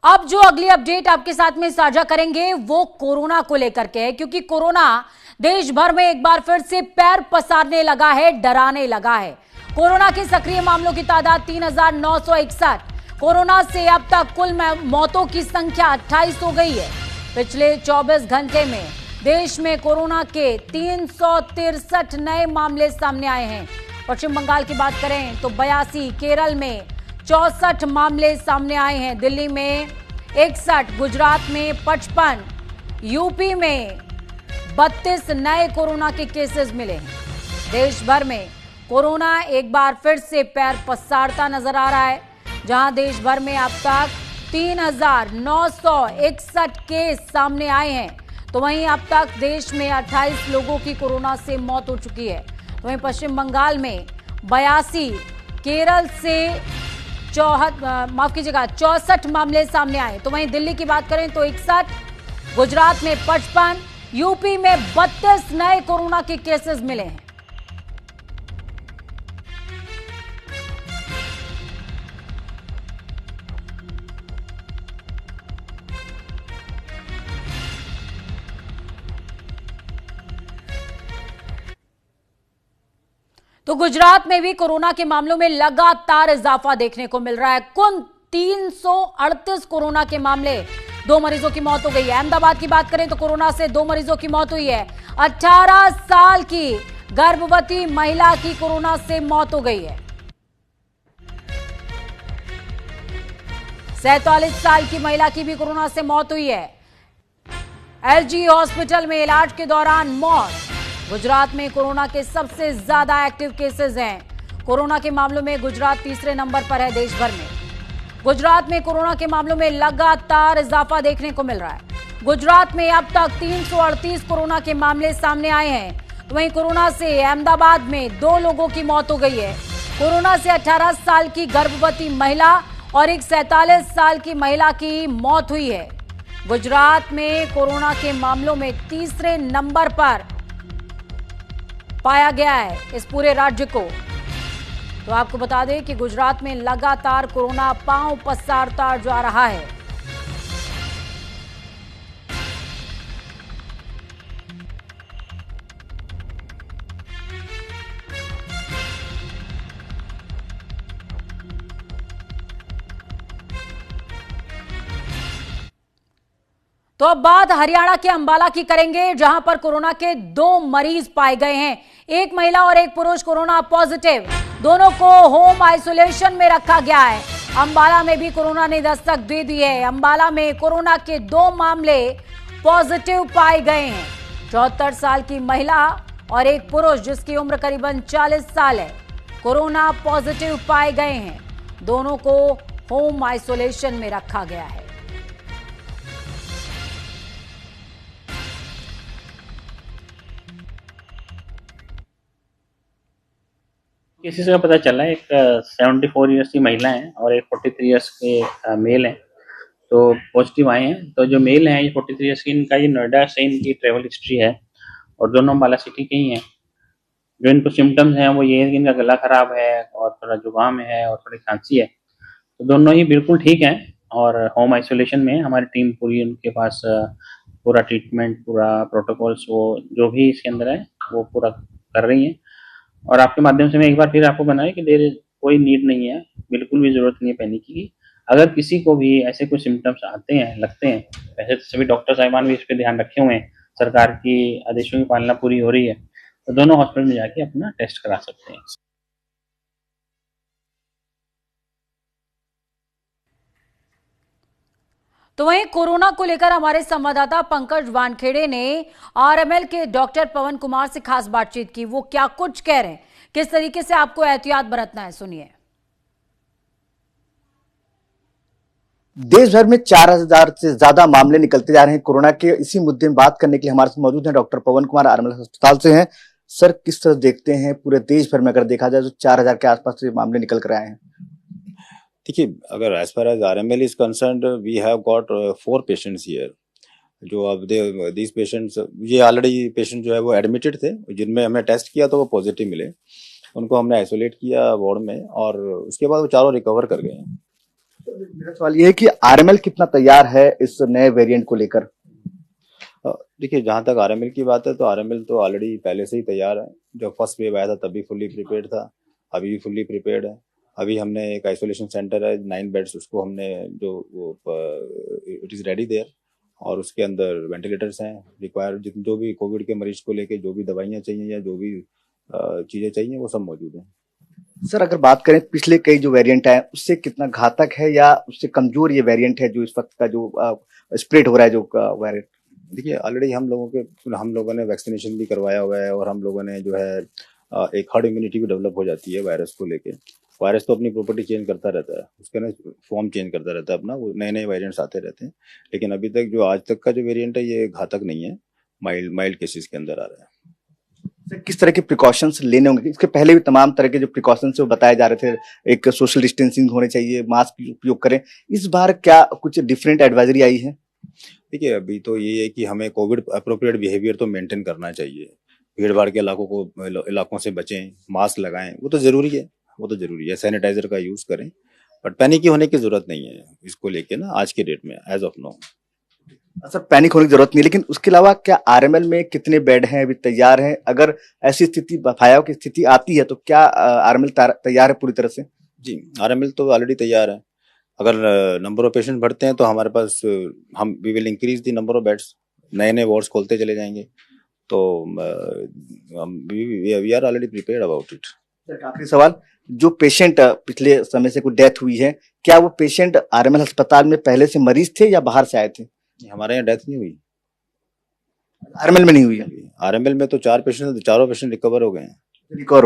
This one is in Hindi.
अब जो अगली अपडेट आपके साथ में साझा करेंगे वो कोरोना को लेकर के है, क्योंकि कोरोना देश भर में एक बार फिर से पैर पसारने लगा है, डराने लगा है। कोरोना के सक्रिय मामलों की तादाद 3,961। कोरोना से अब तक कुल मौतों की संख्या 28 हो गई है। पिछले 24 घंटे में देश में कोरोना के 363 नए मामले सामने आए हैं। पश्चिम बंगाल की बात करें तो 82, केरल में 64 मामले सामने आए हैं, दिल्ली में 61, गुजरात में 55, यूपी में 32 नए कोरोना के केसेस मिले हैं। देश भर में कोरोना एक बार फिर से पैर पसारता नजर आ रहा है, जहां देश भर में अब तक 3,961 केस सामने आए हैं, तो वहीं अब तक देश में 28 लोगों की कोरोना से मौत हो चुकी है। वहीं पश्चिम बंगाल में 82, केरल से 64 मामले सामने आए। तो वहीं दिल्ली की बात करें तो 61, गुजरात में 55, यूपी में 32 नए कोरोना के केसेस मिले हैं। तो गुजरात में भी कोरोना के मामलों में लगातार इजाफा देखने को मिल रहा है। कुल 338 कोरोना के मामले, 2 मरीजों की मौत हो गई है। अहमदाबाद की बात करें तो कोरोना से 2 मरीजों की मौत हुई है। 18 साल की गर्भवती महिला की कोरोना से मौत हो गई है। 47 साल की महिला की भी कोरोना से मौत हुई है। एलजी हॉस्पिटल में इलाज के दौरान मौत। गुजरात में कोरोना के सबसे ज्यादा एक्टिव केसेस हैं। कोरोना के मामलों में गुजरात तीसरे नंबर पर है देश भर में। गुजरात में कोरोना के मामलों में लगातार इजाफा देखने को मिल रहा है। गुजरात में अब तक 338 कोरोना के मामले सामने आए हैं। तो वहीं कोरोना से अहमदाबाद में 2 लोगों की मौत हो गई है। कोरोना से 18 साल की गर्भवती महिला और एक 47 साल की महिला की मौत हुई है। गुजरात में कोरोना के मामलों में तीसरे नंबर पर पाया गया है इस पूरे राज्य को। तो आपको बता दें कि गुजरात में लगातार कोरोना पांव पसारता जा रहा है। तो अब बात हरियाणा के अंबाला की करेंगे, जहां पर कोरोना के 2 मरीज पाए गए हैं। एक महिला और एक पुरुष कोरोना पॉजिटिव, दोनों को होम आइसोलेशन में रखा गया है। अंबाला में भी कोरोना ने दस्तक दे दी है। अंबाला में कोरोना के 2 मामले पॉजिटिव पाए गए हैं। 74 साल की महिला और एक पुरुष जिसकी उम्र करीबन 40 साल है, कोरोना पॉजिटिव पाए गए हैं। दोनों को होम आइसोलेशन में रखा गया है। केसेस का पता चला है। एक 74 ईयर्स की महिला है और एक 43 ईयर्स के मेल हैं, तो पॉजिटिव आए हैं। तो जो मेल हैं ये 43 ईयर्स की, इनका ये नोएडा से इनकी ट्रेवल हिस्ट्री है और दोनों अंबाला सिटी के ही हैं। जो इनको सिम्टम्स हैं वो ये है कि इनका गला खराब है और थोड़ा जुकाम है और थोड़ी खांसी है। तो दोनों ही बिल्कुल ठीक हैं और होम आइसोलेशन में है। हमारी टीम पूरी उनके पास पूरा ट्रीटमेंट, पूरा प्रोटोकॉल्स, वो जो भी इसके अंदर है वो पूरा कर रही हैं। और आपके माध्यम से मैं एक बार फिर आपको बनाया कि देर कोई नीड नहीं है, बिल्कुल भी जरूरत नहीं है पैनिक की। अगर किसी को भी ऐसे कोई सिम्टम्स आते हैं, लगते हैं, वैसे तो सभी डॉक्टर साहिबान भी इस पर ध्यान रखे हुए हैं, सरकार की आदेशों की पालना पूरी हो रही है, तो दोनों हॉस्पिटल में जाके अपना टेस्ट करा सकते हैं। तो वहीं कोरोना को लेकर हमारे संवाददाता पंकज वानखेड़े ने आरएमएल के डॉक्टर पवन कुमार से खास बातचीत की। वो क्या कुछ कह रहे हैं, किस तरीके से आपको एहतियात बरतना है, सुनिए। देश भर में 4,000 से ज्यादा मामले निकलते जा रहे हैं कोरोना के। इसी मुद्दे में बात करने के लिए हमारे साथ मौजूद हैं डॉक्टर पवन कुमार, आरएमएल अस्पताल से हैं। सर, किस तरह देखते हैं पूरे देश भर में अगर देखा जाए तो 4,000 के आसपास से मामले निकल कर आए हैं? देखिए, अगर as far as RML is concerned, we have got 4 patients here. जो अब दीज पेशेंट्स, ये ऑलरेडी पेशेंट जो है वो एडमिटेड थे, जिनमें हमने टेस्ट किया तो वो पॉजिटिव मिले। उनको हमने आइसोलेट किया वार्ड में और उसके बाद वो चारों रिकवर कर गए हैं। मेरा सवाल ये है कि आरएमएल कितना तैयार है इस नए वेरिएंट को लेकर। देखिए, जहाँ तक आरएमएल की बात है तो आरएमएल तो ऑलरेडी पहले से ही तैयार है। जब फर्स्ट वेव आया था तभी फुल्ली प्रिपेयर्ड था, अभी भी फुल्ली प्रिपेयर्ड है। अभी हमने एक आइसोलेशन सेंटर है 9 बेड्स, उसको हमने जो वो इट इज़ रेडी देयर, और उसके अंदर वेंटिलेटर्स हैं, रिक्वायर जो भी कोविड के मरीज को लेके जो भी दवाइयाँ चाहिए या जो भी चीज़ें चाहिए वो सब मौजूद हैं। सर अगर बात करें पिछले कई जो वेरिएंट है उससे कितना घातक है या उससे कमजोर ये वेरिएंट है जो इस वक्त का जो स्प्रेड हो रहा है जो वेरिएंट। देखिए, ऑलरेडी हम लोगों ने वैक्सीनेशन भी करवाया हुआ है, और हम लोगों ने जो है एक हर्ड इम्यूनिटी भी डेवलप हो जाती है वायरस को लेके। वायरस तो अपनी प्रॉपर्टी चेंज करता रहता है, उसका ना फॉर्म चेंज करता रहता है अपना, वो नए नए वेरिएंट्स आते रहते हैं। लेकिन अभी तक जो आज तक का जो वेरिएंट है ये घातक नहीं है, माइल्ड केसेस के अंदर आ रहा है। सर किस तरह के प्रिकॉशंस लेने होंगे, इसके पहले भी तमाम तरह के जो प्रिकॉशंस वो बताए जा रहे थे, एक सोशल डिस्टेंसिंग होने चाहिए, मास्क उपयोग करें, इस बार क्या कुछ डिफरेंट एडवाइजरी आई है। देखिए, अभी तो ये है कि हमें कोविड अप्रोप्रिएट बिहेवियर तो मेंटेन करना चाहिए। भीड़ भाड़ के इलाकों से बचें, मास्क लगाएं, वो तो जरूरी है, सैनिटाइजर का यूज करें, बट पैनिक होने की जरूरत नहीं है इसको लेके ना आज के डेट में, as of now. Sir panic होने की जरूरत नहीं, लेकिन उसके अलावा क्या आरएमएल में कितने बेड हैं अभी तैयार हैं, अगर ऐसी स्थिति भयावह की स्थिति आती है तो क्या आरएमएल तैयार है पूरी तरह से। जी, आरएमएल तो ऑलरेडी तैयार है। अगर नंबर ऑफ पेशेंट बढ़ते हैं तो हमारे पास we will increase the number of beds, नए नए वार्ड्स खोलते चले जाएंगे, तो we are already prepared about it. Sir आखिरी सवाल, जो पेशेंट पिछले समय से कोई डेथ हुई है, क्या वो पेशेंट आरएमएल अस्पताल में पहले से मरीज थे या बाहर से आए थे। हमारे यहाँ डेथ नहीं हुई, आरएमएल में नहीं हुई है। आरएमएल में तो 4 पेशेंट, चारों पेशेंट रिकवर हो गए हैं। रिकवर